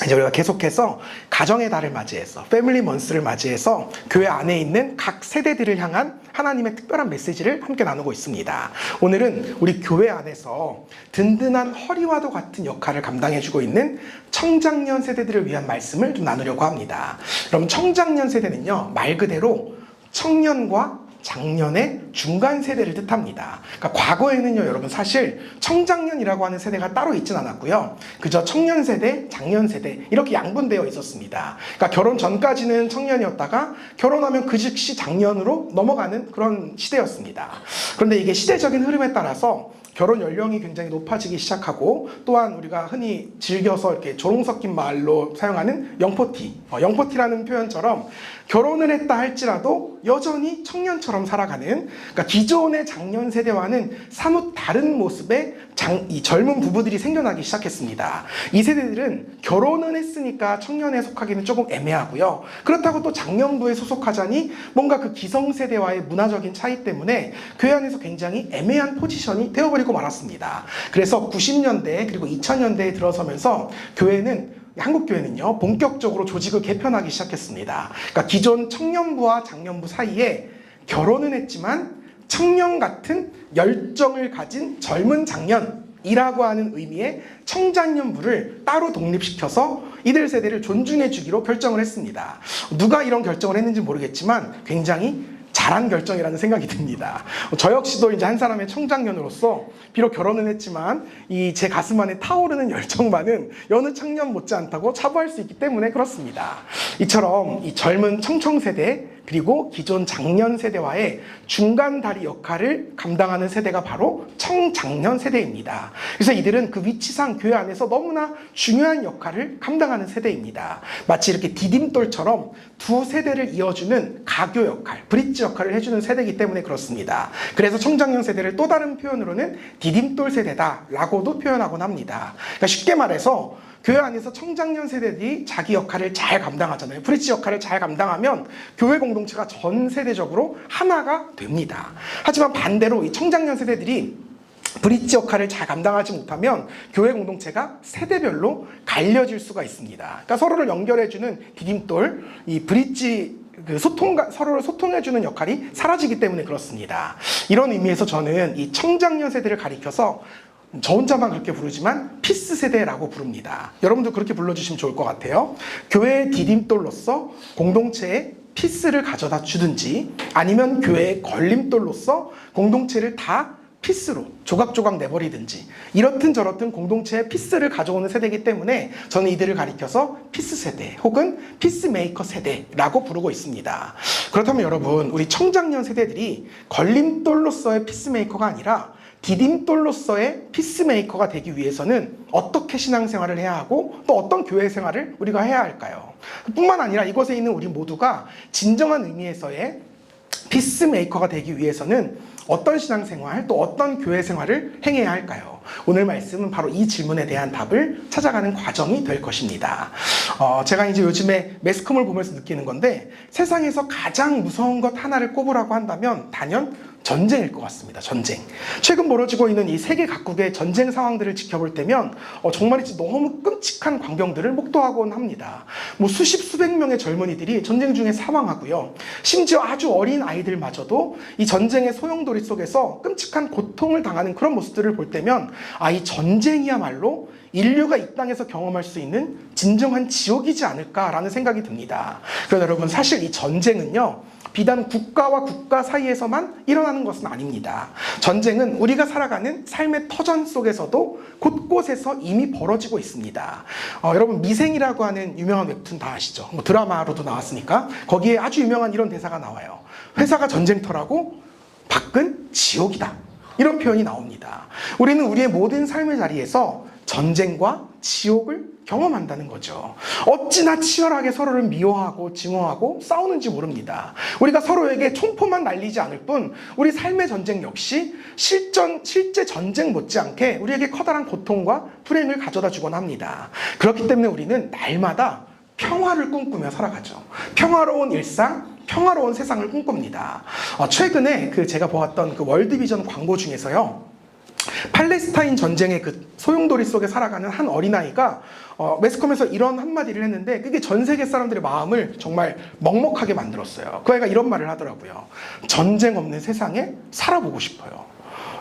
이제 우리가 계속해서 가정의 달을 맞이해서 패밀리 먼스를 맞이해서 교회 안에 있는 각 세대들을 향한 하나님의 특별한 메시지를 함께 나누고 있습니다. 오늘은 우리 교회 안에서 든든한 허리와도 같은 역할을 감당해주고 있는 청장년 세대들을 위한 말씀을 좀 나누려고 합니다. 그럼 청장년 세대는요, 말 그대로 청년과 장년의 중간 세대를 뜻합니다. 그러니까 과거에는요, 여러분 사실 청장년이라고 하는 세대가 따로 있진 않았고요. 그저 청년 세대, 장년 세대 이렇게 양분되어 있었습니다. 그러니까 결혼 전까지는 청년이었다가 결혼하면 그 즉시 장년으로 넘어가는 그런 시대였습니다. 그런데 이게 시대적인 흐름에 따라서 결혼 연령이 굉장히 높아지기 시작하고, 또한 우리가 흔히 즐겨서 이렇게 조롱 섞인 말로 사용하는 영포티, 영포티라는 표현처럼 결혼을 했다 할지라도 여전히 청년처럼 살아가는, 그러니까 기존의 장년 세대와는 사뭇 다른 모습의 이 젊은 부부들이 생겨나기 시작했습니다. 이 세대들은 결혼은 했으니까 청년에 속하기는 조금 애매하고요. 그렇다고 또 장년부에 소속하자니 뭔가 그 기성세대와의 문화적인 차이 때문에 교회 안에서 굉장히 애매한 포지션이 되어버리고 말았습니다. 그래서 90년대 그리고 2000년대에 들어서면서 한국 교회는요, 본격적으로 조직을 개편하기 시작했습니다. 그러니까 기존 청년부와 장년부 사이에 결혼은 했지만 청년 같은 열정을 가진 젊은 장년이라고 하는 의미의 청장년부를 따로 독립시켜서 이들 세대를 존중해 주기로 결정을 했습니다. 누가 이런 결정을 했는지 모르겠지만 굉장히 잘한 결정이라는 생각이 듭니다. 저 역시도 이제 한 사람의 청장년으로서 비록 결혼은 했지만 제 가슴 안에 타오르는 열정만은 여느 청년 못지않다고 자부할 수 있기 때문에 그렇습니다. 이처럼 이 젊은 청청세대 그리고 기존 장년 세대와의 중간 다리 역할을 감당하는 세대가 바로 청장년 세대입니다. 그래서 이들은 그 위치상 교회 안에서 너무나 중요한 역할을 감당하는 세대입니다. 마치 이렇게 디딤돌처럼 두 세대를 이어주는 가교 역할, 브릿지 역할을 해주는 세대이기 때문에 그렇습니다. 그래서 청장년 세대를 또 다른 표현으로는 디딤돌 세대다라고도 표현하곤 합니다. 그러니까 쉽게 말해서 교회 안에서 청장년 세대들이 자기 역할을 잘 감당하잖아요. 브릿지 역할을 잘 감당하면 교회 공동체가 전 세대적으로 하나가 됩니다. 하지만 반대로 이 청장년 세대들이 브릿지 역할을 잘 감당하지 못하면 교회 공동체가 세대별로 갈려질 수가 있습니다. 그러니까 서로를 연결해주는 디딤돌, 이 브릿지 서로를 소통해주는 역할이 사라지기 때문에 그렇습니다. 이런 의미에서 저는 이 청장년 세대를 가리켜서 저 혼자만 그렇게 부르지만 피스 세대라고 부릅니다. 여러분도 그렇게 불러주시면 좋을 것 같아요. 교회의 디딤돌로서 공동체에 피스를 가져다 주든지, 아니면 교회의 걸림돌로서 공동체를 다 피스로 조각조각 내버리든지, 이렇든 저렇든 공동체에 피스를 가져오는 세대이기 때문에 저는 이들을 가리켜서 피스 세대 혹은 피스메이커 세대라고 부르고 있습니다. 그렇다면 여러분, 우리 청장년 세대들이 걸림돌로서의 피스메이커가 아니라 디딤돌로서의 피스메이커가 되기 위해서는 어떻게 신앙생활을 해야 하고 또 어떤 교회 생활을 우리가 해야 할까요? 뿐만 아니라 이곳에 있는 우리 모두가 진정한 의미에서의 피스메이커가 되기 위해서는 어떤 신앙생활 또 어떤 교회 생활을 행해야 할까요? 오늘 말씀은 바로 이 질문에 대한 답을 찾아가는 과정이 될 것입니다. 제가 이제 요즘에 매스컴을 보면서 느끼는 건데, 세상에서 가장 무서운 것 하나를 꼽으라고 한다면 단연 전쟁일 것 같습니다. 전쟁. 최근 벌어지고 있는 이 세계 각국의 전쟁 상황들을 지켜볼 때면 정말이지 너무 끔찍한 광경들을 목도하곤 합니다. 수십 수백 명의 젊은이들이 전쟁 중에 사망하고요. 심지어 아주 어린 아이들마저도 이 전쟁의 소용돌이 속에서 끔찍한 고통을 당하는 그런 모습들을 볼 때면 이 전쟁이야말로 인류가 이 땅에서 경험할 수 있는 진정한 지옥이지 않을까라는 생각이 듭니다. 그래서 여러분, 사실 이 전쟁은요, 비단 국가와 국가 사이에서만 일어나는 것은 아닙니다. 전쟁은 우리가 살아가는 삶의 터전 속에서도 곳곳에서 이미 벌어지고 있습니다. 여러분, 미생이라고 하는 유명한 웹툰 다 아시죠? 드라마로도 나왔으니까 거기에 아주 유명한 이런 대사가 나와요. 회사가 전쟁터라고 밖은 지옥이다. 이런 표현이 나옵니다. 우리는 우리의 모든 삶의 자리에서 전쟁과 지옥을 경험한다는 거죠. 어찌나 치열하게 서로를 미워하고 증오하고 싸우는지 모릅니다. 우리가 서로에게 총포만 날리지 않을 뿐 우리 삶의 전쟁 역시 실제 전쟁 못지않게 우리에게 커다란 고통과 불행을 가져다 주곤 합니다. 그렇기 때문에 우리는 날마다 평화를 꿈꾸며 살아가죠. 평화로운 일상, 평화로운 세상을 꿈꿉니다. 최근에 제가 보았던 월드비전 광고 중에서요, 팔레스타인 전쟁의 그 소용돌이 속에 살아가는 한 어린아이가 매스컴에서 이런 한마디를 했는데 그게 전 세계 사람들의 마음을 정말 먹먹하게 만들었어요. 그 아이가 이런 말을 하더라고요. 전쟁 없는 세상에 살아보고 싶어요.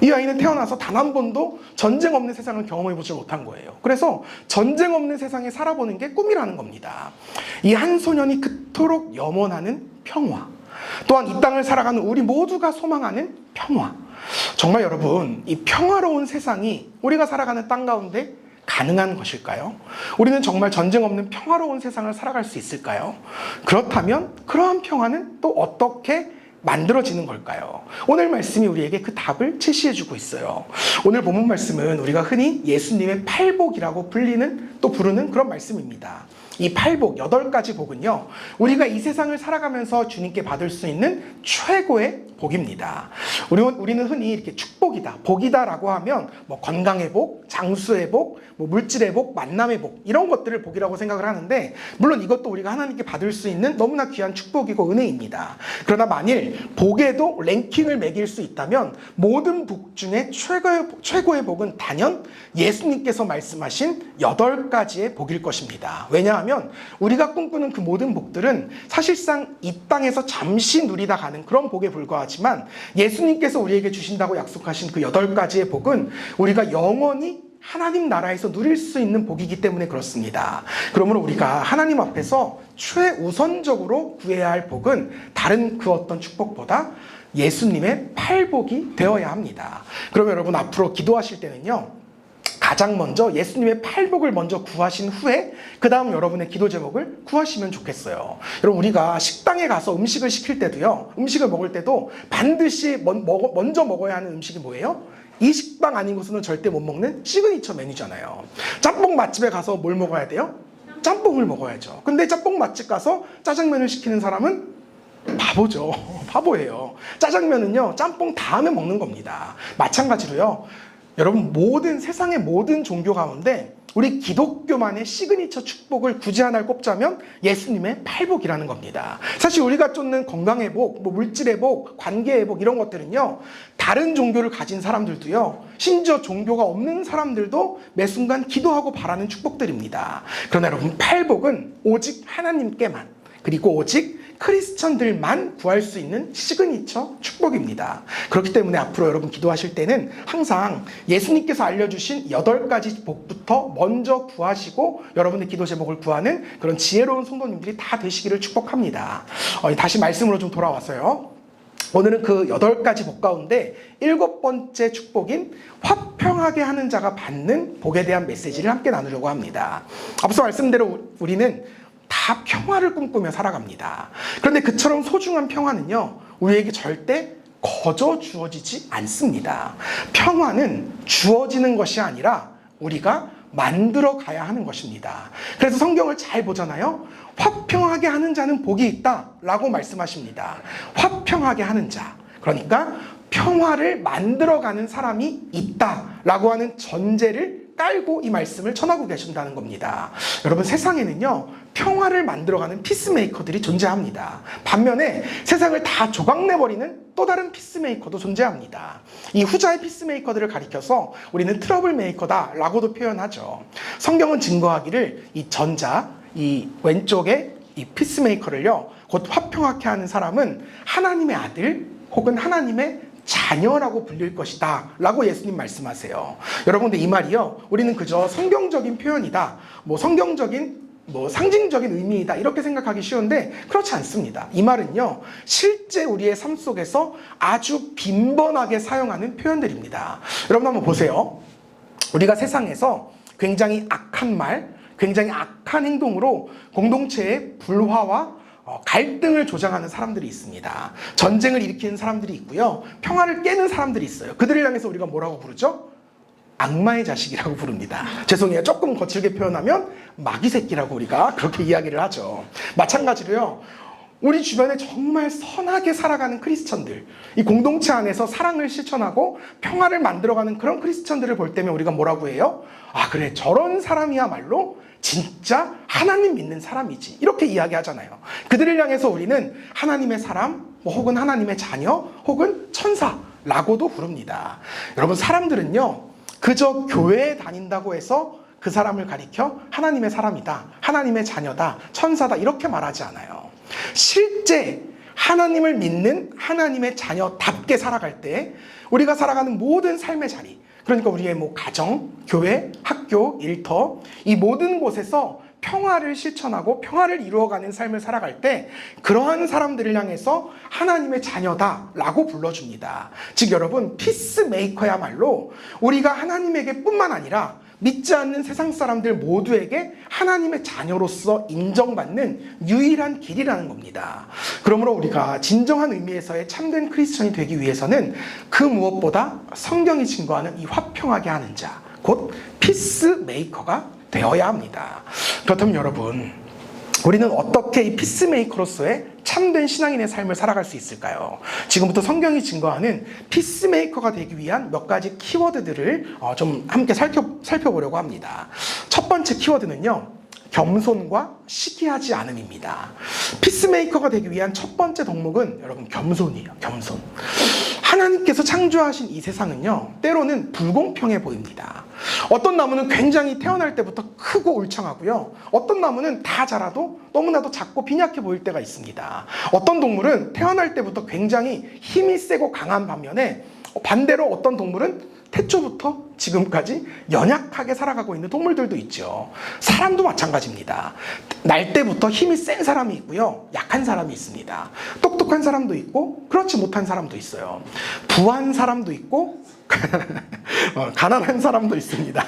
이 아이는 태어나서 단 한 번도 전쟁 없는 세상을 경험해보지 못한 거예요. 그래서 전쟁 없는 세상에 살아보는 게 꿈이라는 겁니다. 이 한 소년이 그토록 염원하는 평화, 또한 이 땅을 살아가는 우리 모두가 소망하는 평화. 정말 여러분, 이 평화로운 세상이 우리가 살아가는 땅 가운데 가능한 것일까요? 우리는 정말 전쟁 없는 평화로운 세상을 살아갈 수 있을까요? 그렇다면 그러한 평화는 또 어떻게 만들어지는 걸까요? 오늘 말씀이 우리에게 그 답을 제시해주고 있어요. 오늘 본문 말씀은 우리가 흔히 예수님의 팔복이라고 부르는 그런 말씀입니다. 이 팔복, 8가지 복은요, 우리가 이 세상을 살아가면서 주님께 받을 수 있는 최고의 복입니다. 우리는 흔히 이렇게 축복이다, 복이다라고 하면 뭐 건강의 복, 장수의 복, 뭐 물질의 복, 만남의 복, 이런 것들을 복이라고 생각을 하는데, 물론 이것도 우리가 하나님께 받을 수 있는 너무나 귀한 축복이고 은혜입니다. 그러나 만일 복에도 랭킹을 매길 수 있다면 모든 복 중에 최고의 복은 단연 예수님께서 말씀하신 8가지의 복일 것입니다. 왜냐하면 우리가 꿈꾸는 그 모든 복들은 사실상 이 땅에서 잠시 누리다 가는 그런 복에 불과하지만, 예수님께서 우리에게 주신다고 약속하신 그 8가지의 복은 우리가 영원히 하나님 나라에서 누릴 수 있는 복이기 때문에 그렇습니다. 그러므로 우리가 하나님 앞에서 최우선적으로 구해야 할 복은 다른 그 어떤 축복보다 예수님의 팔복이 되어야 합니다. 그러면 여러분, 앞으로 기도하실 때는요, 가장 먼저 예수님의 팔복을 먼저 구하신 후에 그 다음 여러분의 기도 제목을 구하시면 좋겠어요. 여러분, 우리가 식당에 가서 음식을 시킬 때도요, 음식을 먹을 때도 반드시 먼저 먹어야 하는 음식이 뭐예요? 이 식당 아닌 곳은 절대 못 먹는 시그니처 메뉴잖아요. 짬뽕 맛집에 가서 뭘 먹어야 돼요? 짬뽕을 먹어야죠. 근데 짬뽕 맛집 가서 짜장면을 시키는 사람은 바보죠. 바보예요. 짜장면은요, 짬뽕 다음에 먹는 겁니다. 마찬가지로요, 여러분, 세상의 모든 종교 가운데 우리 기독교만의 시그니처 축복을 굳이 하나를 꼽자면 예수님의 팔복이라는 겁니다. 사실 우리가 쫓는 건강의 복, 뭐 물질의 복, 관계의 복, 이런 것들은요, 다른 종교를 가진 사람들도요, 심지어 종교가 없는 사람들도 매 순간 기도하고 바라는 축복들입니다. 그러나 여러분, 팔복은 오직 하나님께만, 그리고 오직 크리스천들만 구할 수 있는 시그니처 축복입니다. 그렇기 때문에 앞으로 여러분 기도하실 때는 항상 예수님께서 알려주신 8가지 복부터 먼저 구하시고 여러분의 기도 제목을 구하는 그런 지혜로운 성도님들이 다 되시기를 축복합니다. 다시 말씀으로 좀 돌아왔어요. 오늘은 그 8가지 복 가운데 7번째 축복인 화평하게 하는 자가 받는 복에 대한 메시지를 함께 나누려고 합니다. 앞서 말씀대로 우리는 다 평화를 꿈꾸며 살아갑니다. 그런데 그처럼 소중한 평화는요, 우리에게 절대 거저 주어지지 않습니다. 평화는 주어지는 것이 아니라 우리가 만들어 가야 하는 것입니다. 그래서 성경을 잘 보잖아요. 화평하게 하는 자는 복이 있다 라고 말씀하십니다. 화평하게 하는 자, 그러니까 평화를 만들어가는 사람이 있다라고 하는 전제를 깔고 이 말씀을 전하고 계신다는 겁니다. 여러분, 세상에는요, 평화를 만들어가는 피스메이커들이 존재합니다. 반면에 세상을 다 조각내버리는 또 다른 피스메이커도 존재합니다. 이 후자의 피스메이커들을 가리켜서 우리는 트러블 메이커다라고도 표현하죠. 성경은 증거하기를 이 전자, 이 왼쪽에 이 피스메이커를요, 곧 화평하게 하는 사람은 하나님의 아들 혹은 하나님의 자녀라고 불릴 것이다 라고 예수님 말씀하세요. 여러분들, 이 말이요, 우리는 그저 성경적인 표현이다, 성경적인 상징적인 의미이다 이렇게 생각하기 쉬운데 그렇지 않습니다. 이 말은요, 실제 우리의 삶 속에서 아주 빈번하게 사용하는 표현들입니다. 여러분 한번 보세요. 우리가 세상에서 굉장히 악한 말, 굉장히 악한 행동으로 공동체의 불화와 갈등을 조장하는 사람들이 있습니다. 전쟁을 일으키는 사람들이 있고요, 평화를 깨는 사람들이 있어요. 그들을 향해서 우리가 뭐라고 부르죠? 악마의 자식이라고 부릅니다. 죄송해요, 조금 거칠게 표현하면 마귀 새끼라고 우리가 그렇게 이야기를 하죠. 마찬가지로요, 우리 주변에 정말 선하게 살아가는 크리스천들, 이 공동체 안에서 사랑을 실천하고 평화를 만들어가는 그런 크리스천들을 볼 때면 우리가 뭐라고 해요? 아, 그래, 저런 사람이야말로 진짜 하나님 믿는 사람이지, 이렇게 이야기하잖아요. 그들을 향해서 우리는 하나님의 사람, 혹은 하나님의 자녀, 혹은 천사라고도 부릅니다. 여러분, 사람들은요, 그저 교회에 다닌다고 해서 그 사람을 가리켜 하나님의 사람이다, 하나님의 자녀다, 천사다 이렇게 말하지 않아요. 실제 하나님을 믿는 하나님의 자녀답게 살아갈 때 우리가 살아가는 모든 삶의 자리, 그러니까 우리의 가정, 교회, 학교, 일터 이 모든 곳에서 평화를 실천하고 평화를 이루어가는 삶을 살아갈 때 그러한 사람들을 향해서 하나님의 자녀다라고 불러줍니다. 즉 여러분, 피스메이커야말로 우리가 하나님에게 뿐만 아니라 믿지 않는 세상 사람들 모두에게 하나님의 자녀로서 인정받는 유일한 길이라는 겁니다. 그러므로 우리가 진정한 의미에서의 참된 크리스천이 되기 위해서는 그 무엇보다 성경이 증거하는 이 화평하게 하는 자, 곧 피스메이커가 되어야 합니다. 그렇다면 여러분, 우리는 어떻게 이 피스메이커로서의 참된 신앙인의 삶을 살아갈 수 있을까요? 지금부터 성경이 증거하는 피스메이커가 되기 위한 몇 가지 키워드들을 좀 함께 살펴보려고 합니다. 첫 번째 키워드는요, 겸손과 시기하지 않음입니다. 피스메이커가 되기 위한 첫 번째 덕목은 여러분 겸손이에요. 겸손. 하나님께서 창조하신 이 세상은요, 때로는 불공평해 보입니다. 어떤 나무는 굉장히 태어날 때부터 크고 울창하고요, 어떤 나무는 다 자라도 너무나도 작고 빈약해 보일 때가 있습니다. 어떤 동물은 태어날 때부터 굉장히 힘이 세고 강한 반면에 반대로 어떤 동물은 태초부터 지금까지 연약하게 살아가고 있는 동물들도 있죠. 사람도 마찬가지입니다. 날 때부터 힘이 센 사람이 있고요, 약한 사람이 있습니다. 똑똑한 사람도 있고 그렇지 못한 사람도 있어요. 부한 사람도 있고 가난한 사람도 있습니다.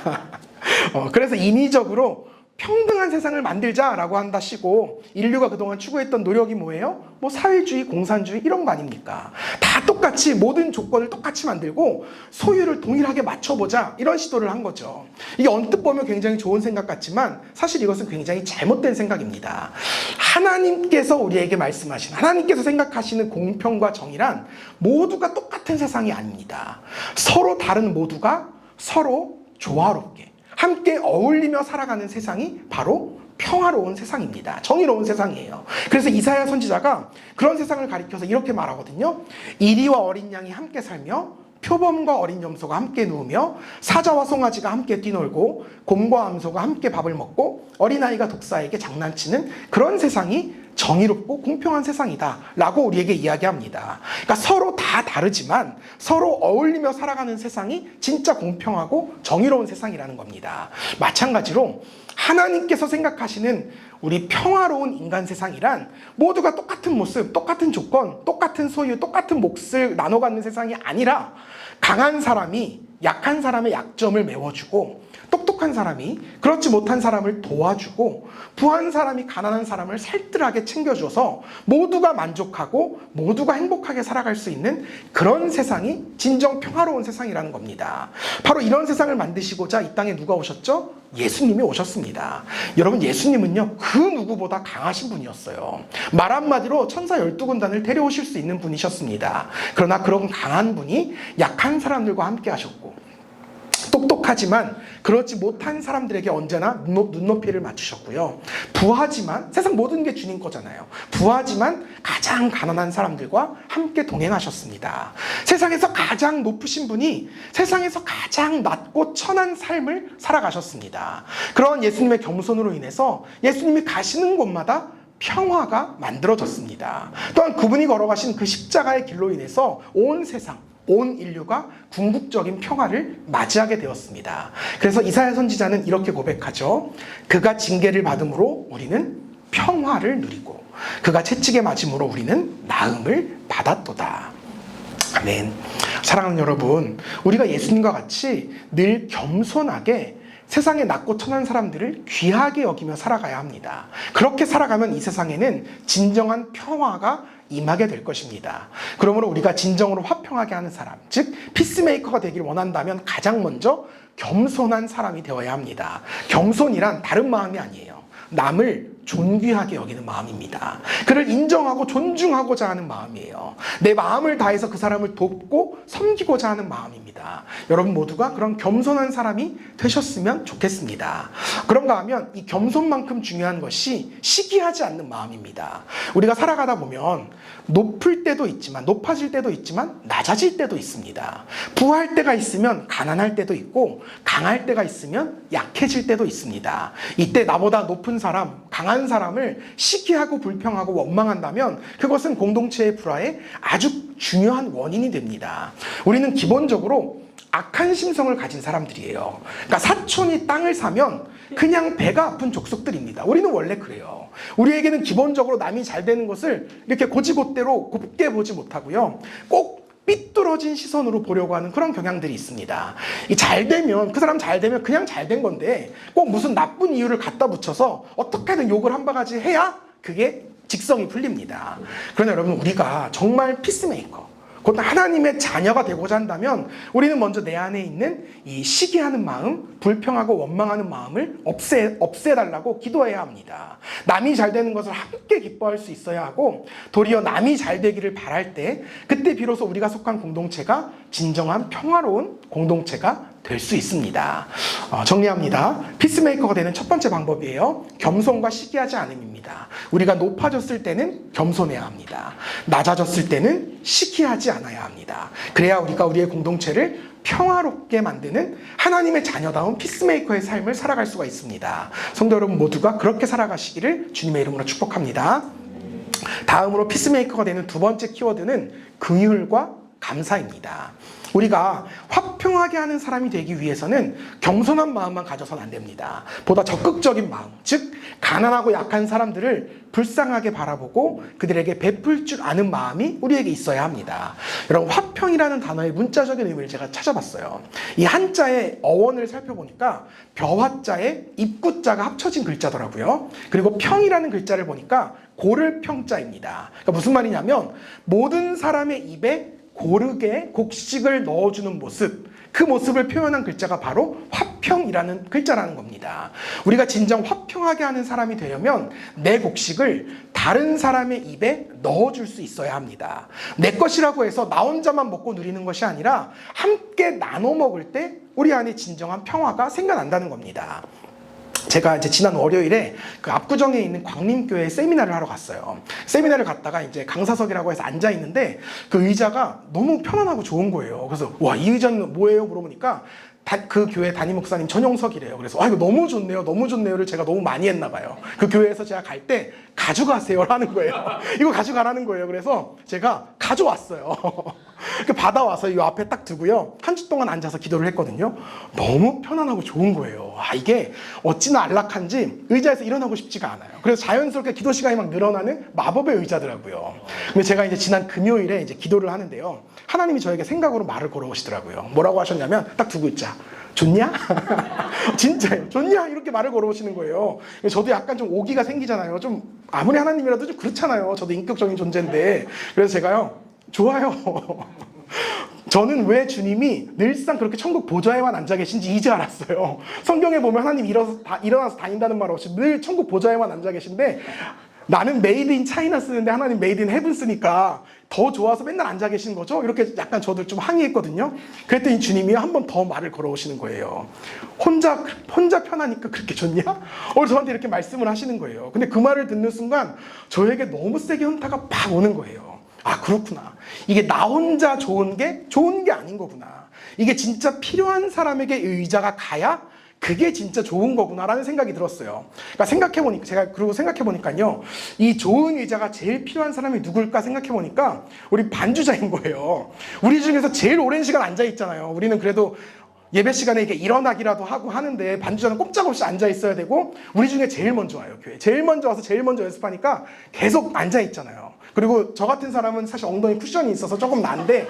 그래서 인위적으로 평등한 세상을 만들자라고 한다시고 인류가 그동안 추구했던 노력이 뭐예요? 사회주의, 공산주의 이런 거 아닙니까? 다 똑같이 모든 조건을 똑같이 만들고 소유를 동일하게 맞춰보자 이런 시도를 한 거죠. 이게 언뜻 보면 굉장히 좋은 생각 같지만 사실 이것은 굉장히 잘못된 생각입니다. 하나님께서 우리에게 말씀하신, 하나님께서 생각하시는 공평과 정의란 모두가 똑같은 세상이 아닙니다. 서로 다른 모두가 서로 조화롭게 함께 어울리며 살아가는 세상이 바로 평화로운 세상입니다. 정의로운 세상이에요. 그래서 이사야 선지자가 그런 세상을 가리켜서 이렇게 말하거든요. 이리와 어린 양이 함께 살며 표범과 어린 염소가 함께 누우며 사자와 송아지가 함께 뛰놀고 곰과 암소가 함께 밥을 먹고 어린아이가 독사에게 장난치는 그런 세상이 정의롭고 공평한 세상이다 라고 우리에게 이야기합니다. 그러니까 서로 다 다르지만 서로 어울리며 살아가는 세상이 진짜 공평하고 정의로운 세상이라는 겁니다. 마찬가지로 하나님께서 생각하시는 우리 평화로운 인간 세상이란 모두가 똑같은 모습, 똑같은 조건, 똑같은 소유, 똑같은 몫을 나눠 갖는 세상이 아니라 강한 사람이 약한 사람의 약점을 메워주고 똑똑한 사람이 그렇지 못한 사람을 도와주고 부한 사람이 가난한 사람을 살뜰하게 챙겨줘서 모두가 만족하고 모두가 행복하게 살아갈 수 있는 그런 세상이 진정 평화로운 세상이라는 겁니다. 바로 이런 세상을 만드시고자 이 땅에 누가 오셨죠? 예수님이 오셨습니다. 여러분, 예수님은요 그 누구보다 강하신 분이었어요. 말 한마디로 천사 12군단을 데려오실 수 있는 분이셨습니다. 그러나 그런 강한 분이 약한 사람들과 함께 하셨고 똑똑하지만 그렇지 못한 사람들에게 언제나 눈높이를 맞추셨고요. 부하지만 세상 모든 게 주님 거잖아요. 부하지만 가장 가난한 사람들과 함께 동행하셨습니다. 세상에서 가장 높으신 분이 세상에서 가장 낮고 천한 삶을 살아가셨습니다. 그런 예수님의 겸손으로 인해서 예수님이 가시는 곳마다 평화가 만들어졌습니다. 또한 그분이 걸어가신 그 십자가의 길로 인해서 온 세상, 온 인류가 궁극적인 평화를 맞이하게 되었습니다. 그래서 이사야 선지자는 이렇게 고백하죠. 그가 징계를 받음으로 우리는 평화를 누리고 그가 채찍에 맞음으로 우리는 나음을 받았도다. 아멘. 사랑하는 여러분, 우리가 예수님과 같이 늘 겸손하게 세상에 낮고 천한 사람들을 귀하게 여기며 살아가야 합니다. 그렇게 살아가면 이 세상에는 진정한 평화가 임하게 될 것입니다. 그러므로 우리가 진정으로 화평하게 하는 사람, 즉 피스메이커가 되길 원한다면 가장 먼저 겸손한 사람이 되어야 합니다. 겸손이란 다른 마음이 아니에요. 남을 존귀하게 여기는 마음입니다. 그를 인정하고 존중하고자 하는 마음이에요. 내 마음을 다해서 그 사람을 돕고 섬기고자 하는 마음입니다. 여러분 모두가 그런 겸손한 사람이 되셨으면 좋겠습니다. 그런가 하면 이 겸손만큼 중요한 것이 시기하지 않는 마음입니다. 우리가 살아가다 보면 높을 때도 있지만, 높아질 때도 있지만 낮아질 때도 있습니다. 부할 때가 있으면 가난할 때도 있고, 강할 때가 있으면 약해질 때도 있습니다. 이때 나보다 높은 사람, 강한 사람을 시기하고 불평하고 원망한다면 그것은 공동체의 불화의 아주 중요한 원인이 됩니다. 우리는 기본적으로 악한 심성을 가진 사람들이에요. 그러니까 사촌이 땅을 사면 그냥 배가 아픈 족속들입니다. 우리는 원래 그래요. 우리에게는 기본적으로 남이 잘 되는 것을 이렇게 고지곳대로 곱게 보지 못하고요. 꼭 삐뚤어진 시선으로 보려고 하는 그런 경향들이 있습니다. 이 잘 되면, 그 사람 잘 되면 그냥 잘 된 건데 꼭 무슨 나쁜 이유를 갖다 붙여서 어떻게든 욕을 한 바가지 해야 그게 직성이 풀립니다. 그러나 여러분, 우리가 정말 피스메이커, 곧 하나님의 자녀가 되고자 한다면 우리는 먼저 내 안에 있는 이 시기하는 마음, 불평하고 원망하는 마음을 없애달라고 기도해야 합니다. 남이 잘 되는 것을 함께 기뻐할 수 있어야 하고, 도리어 남이 잘 되기를 바랄 때 그때 비로소 우리가 속한 공동체가 진정한 평화로운 공동체가 될 수 있습니다. 정리합니다. 피스메이커가 되는 첫 번째 방법이에요. 겸손과 시기하지 않음입니다. 우리가 높아졌을 때는 겸손해야 합니다. 낮아졌을 때는 시기하지 않아야 합니다. 그래야 우리가 우리의 공동체를 평화롭게 만드는 하나님의 자녀다운 피스메이커의 삶을 살아갈 수가 있습니다. 성도 여러분 모두가 그렇게 살아가시기를 주님의 이름으로 축복합니다. 다음으로 피스메이커가 되는 두 번째 키워드는 긍휼과 감사입니다. 우리가 화평하게 하는 사람이 되기 위해서는 겸손한 마음만 가져서는 안 됩니다. 보다 적극적인 마음, 즉 가난하고 약한 사람들을 불쌍하게 바라보고 그들에게 베풀 줄 아는 마음이 우리에게 있어야 합니다. 여러분, 화평이라는 단어의 문자적인 의미를 제가 찾아봤어요. 이 한자의 어원을 살펴보니까 벼화자에 입구자가 합쳐진 글자더라고요. 그리고 평이라는 글자를 보니까 고를 평자입니다. 그러니까 무슨 말이냐면 모든 사람의 입에 고르게 곡식을 넣어주는 모습, 그 모습을 표현한 글자가 바로 화평이라는 글자라는 겁니다. 우리가 진정 화평하게 하는 사람이 되려면 내 곡식을 다른 사람의 입에 넣어줄 수 있어야 합니다. 내 것이라고 해서 나 혼자만 먹고 누리는 것이 아니라 함께 나눠 먹을 때 우리 안에 진정한 평화가 생겨난다는 겁니다. 제가 이제 지난 월요일에 그 압구정에 있는 광림교회 세미나를 하러 갔어요. 세미나를 갔다가 이제 강사석이라고 해서 앉아 있는데 그 의자가 너무 편안하고 좋은 거예요. 그래서 와, 이 의자는 뭐예요? 물어보니까 그 교회 담임 목사님 전용석이래요. 그래서 이거 너무 좋네요, 너무 좋네요를 제가 너무 많이 했나 봐요. 그 교회에서 제가 갈 때 가져가세요라는 거예요. 이거 가져가라는 거예요. 그래서 제가 가져왔어요. 받아와서 이 앞에 딱 두고요, 한 주 동안 앉아서 기도를 했거든요. 너무 편안하고 좋은 거예요. 이게 어찌나 안락한지 의자에서 일어나고 싶지가 않아요. 그래서 자연스럽게 기도 시간이 막 늘어나는 마법의 의자더라고요. 근데 제가 이제 지난 금요일에 이제 기도를 하는데요, 하나님이 저에게 생각으로 말을 걸어오시더라고요. 뭐라고 하셨냐면 딱 두 글자. 좋냐? 진짜요. 좋냐? 이렇게 말을 걸어오시는 거예요. 저도 약간 좀 오기가 생기잖아요. 좀 아무리 하나님이라도 좀 그렇잖아요. 저도 인격적인 존재인데. 그래서 제가요, 좋아요. 저는 왜 주님이 늘상 그렇게 천국 보좌에만 앉아 계신지 이제 알았어요. 성경에 보면 하나님 일어나서 다닌다는 말 없이 늘 천국 보좌에만 앉아 계신데, 나는 메이드 인 차이나 쓰는데 하나님 메이드 인 헤븐 쓰니까 더 좋아서 맨날 앉아 계시는 거죠? 이렇게 약간 저도 좀 항의했거든요. 그랬더니 주님이 한 번 더 말을 걸어오시는 거예요. 혼자 편하니까 그렇게 좋냐? 저한테 이렇게 말씀을 하시는 거예요. 근데 그 말을 듣는 순간 저에게 너무 세게 현타가 팍 오는 거예요. 그렇구나. 이게 나 혼자 좋은 게 아닌 거구나. 이게 진짜 필요한 사람에게 의자가 가야 그게 진짜 좋은 거구나라는 생각이 들었어요. 그러니까 생각해보니까요, 이 좋은 의자가 제일 필요한 사람이 누굴까 생각해보니까 우리 반주자인 거예요. 우리 중에서 제일 오랜 시간 앉아있잖아요. 우리는 그래도 예배 시간에 이렇게 일어나기라도 하고 하는데 반주자는 꼼짝없이 앉아 있어야 되고, 우리 중에 제일 먼저 와요. 교회 제일 먼저 와서 제일 먼저 연습하니까 계속 앉아 있잖아요. 그리고 저 같은 사람은 사실 엉덩이 쿠션이 있어서 조금 난데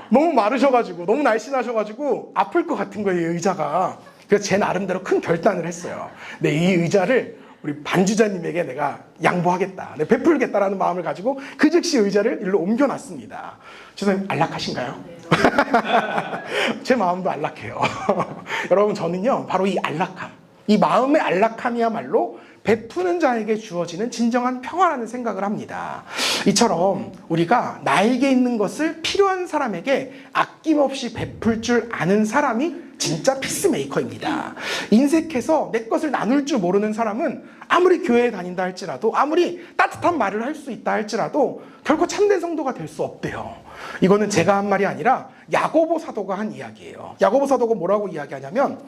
너무 마르셔가지고 너무 날씬하셔가지고 아플 것 같은 거예요, 이 의자가. 그래서 제 나름대로 큰 결단을 했어요. 네, 이 의자를 우리 반주자님에게 내가 양보하겠다, 내가 베풀겠다라는 마음을 가지고 그 즉시 의자를 일로 옮겨놨습니다. 죄송해요, 안락하신가요? 제 마음도 안락해요. 여러분, 저는요 바로 이 안락함, 이 마음의 안락함이야말로 베푸는 자에게 주어지는 진정한 평화라는 생각을 합니다. 이처럼 우리가 나에게 있는 것을 필요한 사람에게 아낌없이 베풀 줄 아는 사람이 진짜 피스메이커입니다. 인색해서 내 것을 나눌 줄 모르는 사람은 아무리 교회에 다닌다 할지라도, 아무리 따뜻한 말을 할 수 있다 할지라도 결코 참된 성도가 될 수 없대요. 이거는 제가 한 말이 아니라 야고보 사도가 한 이야기예요. 야고보 사도가 뭐라고 이야기하냐면,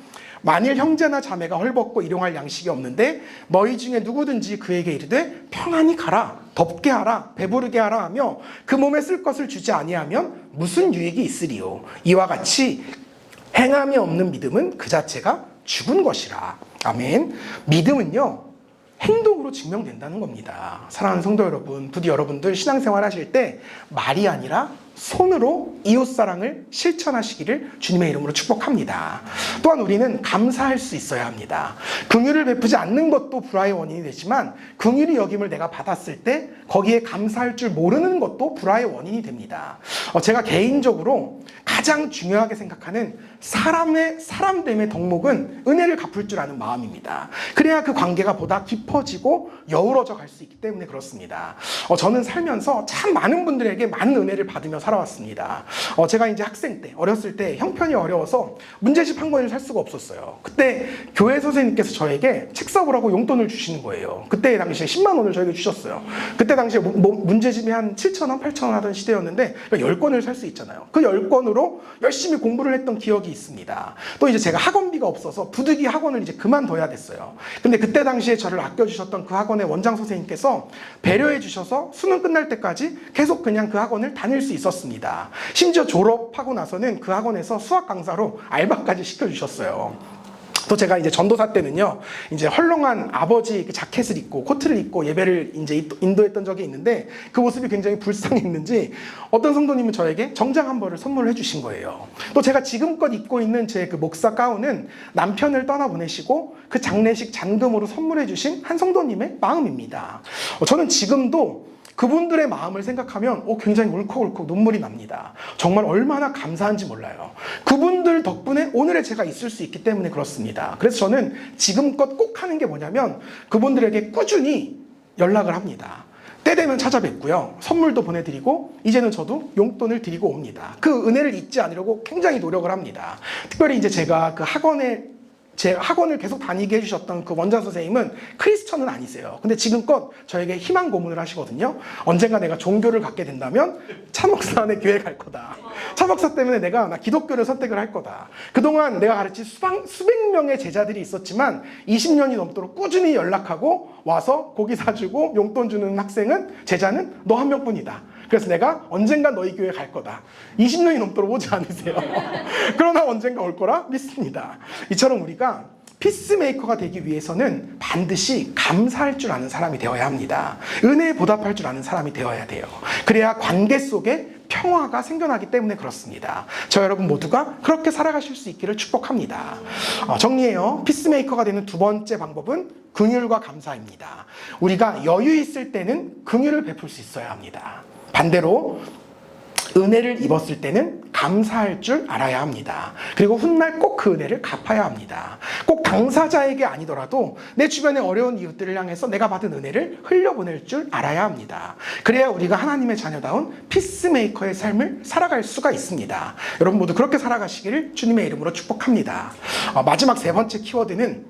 만일 형제나 자매가 헐벗고 일용할 양식이 없는데 너희 중에 누구든지 그에게 이르되 평안히 가라, 덥게 하라, 배부르게 하라 하며 그 몸에 쓸 것을 주지 아니하면 무슨 유익이 있으리요. 이와 같이 행함이 없는 믿음은 그 자체가 죽은 것이라. 아멘. 믿음은요, 행동으로 증명된다는 겁니다. 사랑하는 성도 여러분, 부디 여러분들 신앙생활 하실 때 말이 아니라 손으로 이웃사랑을 실천하시기를 주님의 이름으로 축복합니다. 또한 우리는 감사할 수 있어야 합니다. 긍휼을 베푸지 않는 것도 불화의 원인이 되지만 긍휼히 여김을 내가 받았을 때 거기에 감사할 줄 모르는 것도 불화의 원인이 됩니다. 제가 개인적으로 가장 중요하게 생각하는 사람됨의 덕목은 은혜를 갚을 줄 아는 마음입니다. 그래야 그 관계가 보다 깊어지고 여우러져 갈 수 있기 때문에 그렇습니다. 저는 살면서 참 많은 분들에게 많은 은혜를 받으며 살아왔습니다. 제가 이제 학생 때, 어렸을 때 형편이 어려워서 문제집 한 권을 살 수가 없었어요. 그때 교회 선생님께서 저에게 책 사보라고 용돈을 주시는 거예요. 그때 당시에 10만 원을 저에게 주셨어요. 그때 당시에 문제집이 한 7,000원, 8,000원 하던 시대였는데 10권을 살 수 있잖아요. 그 10권으로 열심히 공부를 했던 기억이 있습니다. 또 이제 제가 학원비가 없어서 부득이 학원을 이제 그만둬야 됐어요. 근데 그때 당시에 저를 아껴주셨던 그 학원의 원장 선생님께서 배려해 주셔서 수능 끝날 때까지 계속 그냥 그 학원을 다닐 수 있었습니다. 심지어 졸업하고 나서는 그 학원에서 수학 강사로 알바까지 시켜주셨어요. 또 제가 이제 전도사 때는요, 이제 헐렁한 아버지 그 자켓을 입고 코트를 입고 예배를 이제 인도했던 적이 있는데 그 모습이 굉장히 불쌍했는지 어떤 성도님은 저에게 정장 한 벌을 선물해 주신 거예요. 또 제가 지금껏 입고 있는 제 그 목사 가운은 남편을 떠나보내시고 그 장례식 잔금으로 선물해 주신 한 성도님의 마음입니다. 저는 지금도 그분들의 마음을 생각하면 굉장히 울컥울컥 눈물이 납니다. 정말 얼마나 감사한지 몰라요. 그분들 덕분에 오늘의 제가 있을 수 있기 때문에 그렇습니다. 그래서 저는 지금껏 꼭 하는 게 뭐냐면 그분들에게 꾸준히 연락을 합니다. 때 되면 찾아뵙고요. 선물도 보내드리고 이제는 저도 용돈을 드리고 옵니다. 그 은혜를 잊지 않으려고 굉장히 노력을 합니다. 특별히 이제 제가 그 제 학원을 계속 다니게 해주셨던 그 원장 선생님은 크리스천은 아니세요. 근데 지금껏 저에게 희망 고문을 하시거든요. 언젠가 내가 종교를 갖게 된다면 차목사 안에 교회 갈 거다. 차목사 때문에 나 기독교를 선택을 할 거다. 그동안 내가 가르친 수백 명의 제자들이 있었지만 20년이 넘도록 꾸준히 연락하고 와서 고기 사주고 용돈 주는 제자는 너 한 명뿐이다. 그래서 내가 언젠가 너희 교회 갈 거다. 20년이 넘도록 오지 않으세요. 그러나 언젠가 올 거라 믿습니다. 이처럼 우리가 피스메이커가 되기 위해서는 반드시 감사할 줄 아는 사람이 되어야 합니다. 은혜에 보답할 줄 아는 사람이 되어야 돼요. 그래야 관계 속에 평화가 생겨나기 때문에 그렇습니다. 저 여러분 모두가 그렇게 살아가실 수 있기를 축복합니다. 정리해요. 피스메이커가 되는 두 번째 방법은 긍휼과 감사입니다. 우리가 여유 있을 때는 긍휼을 베풀 수 있어야 합니다. 반대로 은혜를 입었을 때는 감사할 줄 알아야 합니다. 그리고 훗날 꼭 그 은혜를 갚아야 합니다. 꼭 당사자에게 아니더라도 내 주변의 어려운 이웃들을 향해서 내가 받은 은혜를 흘려보낼 줄 알아야 합니다. 그래야 우리가 하나님의 자녀다운 피스메이커의 삶을 살아갈 수가 있습니다. 여러분 모두 그렇게 살아가시기를 주님의 이름으로 축복합니다. 마지막 세 번째 키워드는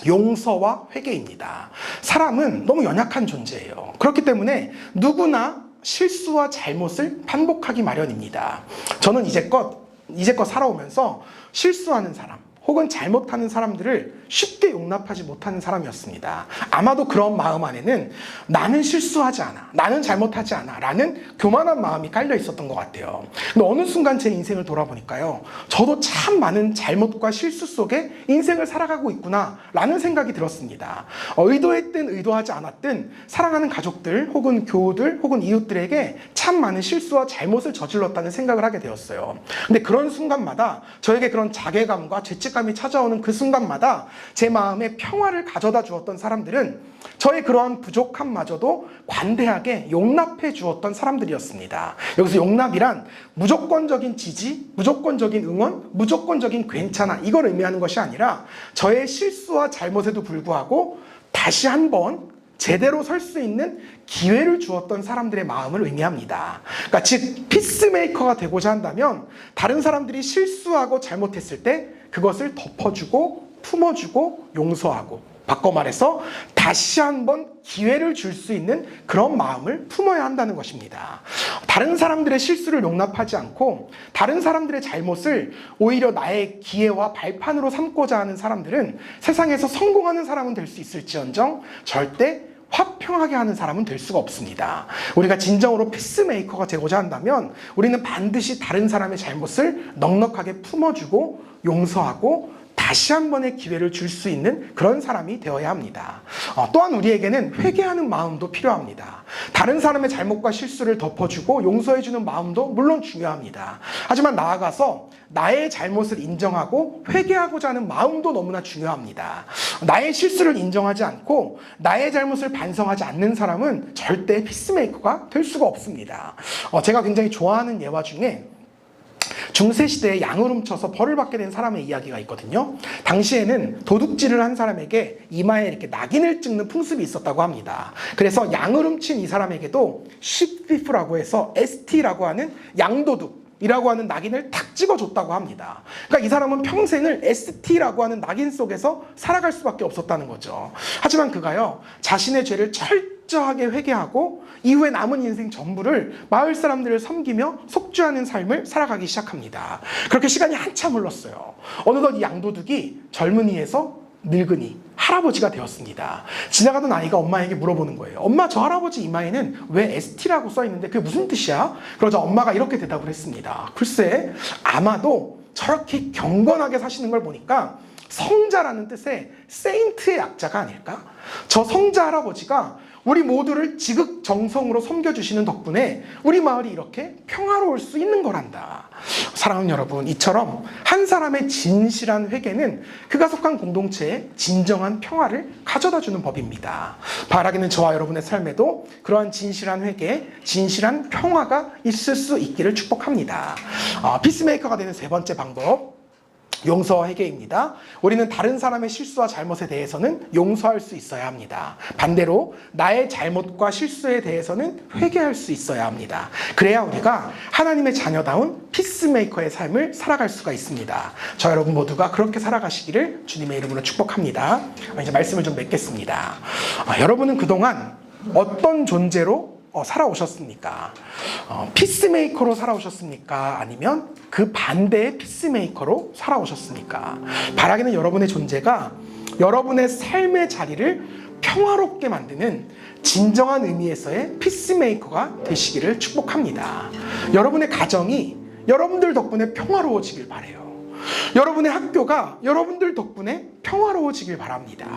용서와 회개입니다. 사람은 너무 연약한 존재예요. 그렇기 때문에 누구나 실수와 잘못을 반복하기 마련입니다. 저는 이제껏 살아오면서 실수하는 사람 혹은 잘못하는 사람들을 쉽게 용납하지 못하는 사람이었습니다. 아마도 그런 마음 안에는 나는 실수하지 않아, 나는 잘못하지 않아 라는 교만한 마음이 깔려 있었던 것 같아요. 근데 어느 순간 제 인생을 돌아보니까요, 저도 참 많은 잘못과 실수 속에 인생을 살아가고 있구나 라는 생각이 들었습니다. 의도했든 의도하지 않았든 사랑하는 가족들 혹은 교우들 혹은 이웃들에게 참 많은 실수와 잘못을 저질렀다는 생각을 하게 되었어요. 근데 그런 순간마다 저에게 그런 자괴감과 죄책감이 찾아오는 그 순간마다 제 마음에 평화를 가져다 주었던 사람들은 저의 그러한 부족함마저도 관대하게 용납해 주었던 사람들이었습니다. 여기서 용납이란 무조건적인 지지, 무조건적인 응원, 무조건적인 괜찮아 이걸 의미하는 것이 아니라 저의 실수와 잘못에도 불구하고 다시 한번 제대로 설 수 있는 기회를 주었던 사람들의 마음을 의미합니다. 그러니까 즉 피스메이커가 되고자 한다면 다른 사람들이 실수하고 잘못했을 때 그것을 덮어주고 품어주고 용서하고, 바꿔 말해서 다시 한번 기회를 줄 수 있는 그런 마음을 품어야 한다는 것입니다. 다른 사람들의 실수를 용납하지 않고 다른 사람들의 잘못을 오히려 나의 기회와 발판으로 삼고자 하는 사람들은 세상에서 성공하는 사람은 될 수 있을지언정 절대 화평하게 하는 사람은 될 수가 없습니다. 우리가 진정으로 피스메이커가 되고자 한다면 우리는 반드시 다른 사람의 잘못을 넉넉하게 품어주고 용서하고 다시 한 번의 기회를 줄 수 있는 그런 사람이 되어야 합니다. 또한 우리에게는 회개하는 마음도 필요합니다. 다른 사람의 잘못과 실수를 덮어주고 용서해주는 마음도 물론 중요합니다. 하지만 나아가서 나의 잘못을 인정하고 회개하고자 하는 마음도 너무나 중요합니다. 나의 실수를 인정하지 않고 나의 잘못을 반성하지 않는 사람은 절대 피스메이커가 될 수가 없습니다. 제가 굉장히 좋아하는 예화 중에 중세시대에 양을 훔쳐서 벌을 받게 된 사람의 이야기가 있거든요. 당시에는 도둑질을 한 사람에게 이마에 이렇게 낙인을 찍는 풍습이 있었다고 합니다. 그래서 양을 훔친 이 사람에게도 sheep thief라고 해서 ST라고 하는 양도둑 이라고 하는 낙인을 탁 찍어줬다고 합니다. 그러니까 이 사람은 평생을 ST라고 하는 낙인 속에서 살아갈 수밖에 없었다는 거죠. 하지만 그가요, 자신의 죄를 철저하게 회개하고 이후에 남은 인생 전부를 마을 사람들을 섬기며 속죄하는 삶을 살아가기 시작합니다. 그렇게 시간이 한참 흘렀어요. 어느덧 이 양도둑이 젊은이에서 늙은이, 할아버지가 되었습니다. 지나가던 아이가 엄마에게 물어보는 거예요. 엄마, 저 할아버지 이마에는 왜 ST라고 써있는데 그게 무슨 뜻이야? 그러자 엄마가 이렇게 대답을 했습니다. 글쎄, 아마도 저렇게 경건하게 사시는 걸 보니까 성자라는 뜻의 세인트의 약자가 아닐까? 저 성자 할아버지가 우리 모두를 지극정성으로 섬겨주시는 덕분에 우리 마을이 이렇게 평화로울 수 있는 거란다. 사랑하는 여러분, 이처럼 한 사람의 진실한 회개는 그가 속한 공동체에 진정한 평화를 가져다주는 법입니다. 바라기는 저와 여러분의 삶에도 그러한 진실한 회개, 진실한 평화가 있을 수 있기를 축복합니다. 피스메이커가 되는 세 번째 방법, 용서와 회개입니다. 우리는 다른 사람의 실수와 잘못에 대해서는 용서할 수 있어야 합니다. 반대로 나의 잘못과 실수에 대해서는 회개할 수 있어야 합니다. 그래야 우리가 하나님의 자녀다운 피스메이커의 삶을 살아갈 수가 있습니다. 저 여러분 모두가 그렇게 살아가시기를 주님의 이름으로 축복합니다. 이제 말씀을 좀 맺겠습니다. 여러분은 그동안 어떤 존재로 살아오셨습니까? 피스메이커로 살아오셨습니까? 아니면 그 반대의 피스메이커로 살아오셨습니까? 바라기는 여러분의 존재가 여러분의 삶의 자리를 평화롭게 만드는 진정한 의미에서의 피스메이커가 되시기를 축복합니다. 여러분의 가정이 여러분들 덕분에 평화로워지길 바라요. 여러분의 학교가 여러분들 덕분에 평화로워지길 바랍니다.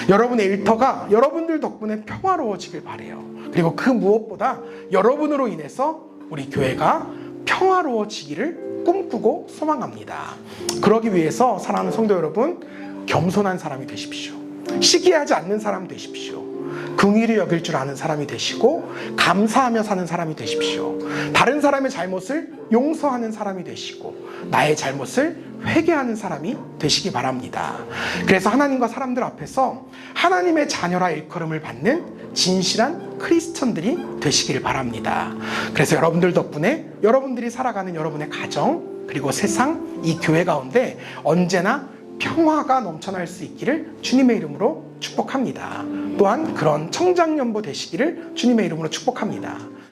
여러분의 일터가 여러분들 덕분에 평화로워지길 바라요. 그리고 그 무엇보다 여러분으로 인해서 우리 교회가 평화로워지기를 꿈꾸고 소망합니다. 그러기 위해서 사랑하는 성도 여러분, 겸손한 사람이 되십시오. 시기하지 않는 사람 되십시오. 긍휼히 여길 줄 아는 사람이 되시고 감사하며 사는 사람이 되십시오. 다른 사람의 잘못을 용서하는 사람이 되시고 나의 잘못을 회개하는 사람이 되시기 바랍니다. 그래서 하나님과 사람들 앞에서 하나님의 자녀라 일컬음을 받는 진실한 크리스천들이 되시길 바랍니다. 그래서 여러분들 덕분에 여러분들이 살아가는 여러분의 가정 그리고 세상, 이 교회 가운데 언제나 평화가 넘쳐날 수 있기를 주님의 이름으로 축복합니다. 또한 그런 청장년부 되시기를 주님의 이름으로 축복합니다.